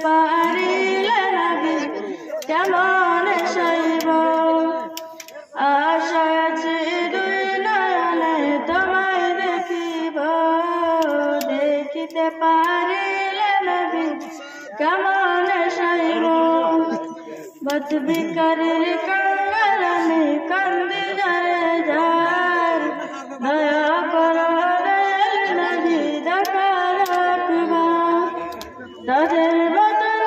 পারিলে নবী কেমন সইব আশা আছে দুই নয়নে তোমায় দেখিব দেখিতে পারিলে নবী কেমন সইব বদ বিকারের কাঙ্গালে কান্দি যারে যার দয়া করো দয়াল নবী দেখা রাখবা তাদের বদন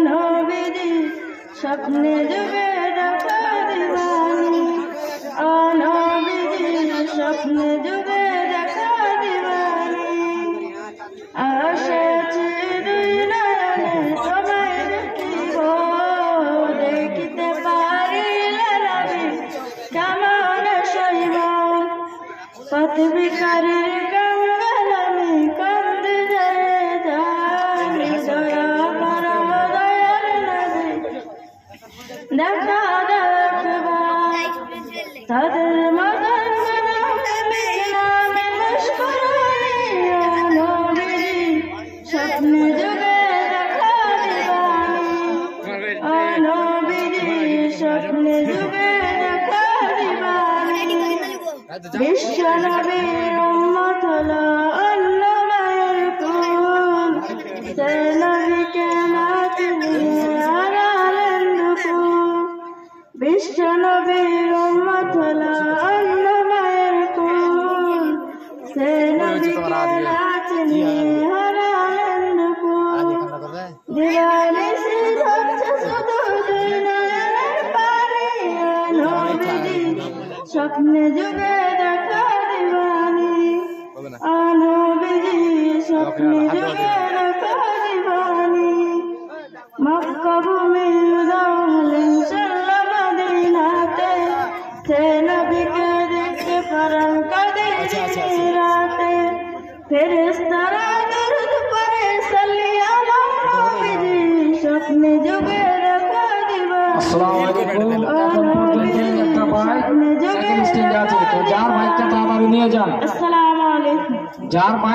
নবীজি স্বপ্নে যুগে দেখা দিবানি নবীজি স্বপ্নে যুগে দেখা দিবানি আসেছে দুই নয়নে তোমায় দেখিব দেখিতে পারিলে নবী কেমন সইব পথ বিকারের গঙ্গালামি কান্দে যায় জানি দয়া করো দয়াল নবী দেখা রাখবা তাদের মদন নামে মশকুরানি নবীজি স্বপ্নে যুগে দেখা দিবানি নবীজি স্বপ্নে যুগে দেখা দিবানি বিশ্ব নবীর উম্মত হলো অন্য মায়ের কুল সে নবীকে না চিনিয়ে হারালেন দুকুল বিশ্ব নবীর উম্মত হলো অন্য মায়ের কুল সে নবীকে না চিনিয়ে হারালেন দুকুল দিওয়ানি সে ধরছে শুধু দুই নয়নের পানি নবীজি স্বপ্নে যুগে দেখা দিবানি নবীজি স্বপ্নে যুগে দেখা দিবানি মক্কা ভূমি উদাও হলেন চল্লা মদিনাতে সে নবীকে দেখতে পারান কাঁদে রাতে ফেরেশতারা দরুদ পড়ে সাল্লি আলা নবীজি স্বপ্নে যুগে দেখা দিবানি যার বাইকটা তাড়াতাড়ি নিয়ে যান। আসসালামু আলাইকুম। যার বাইক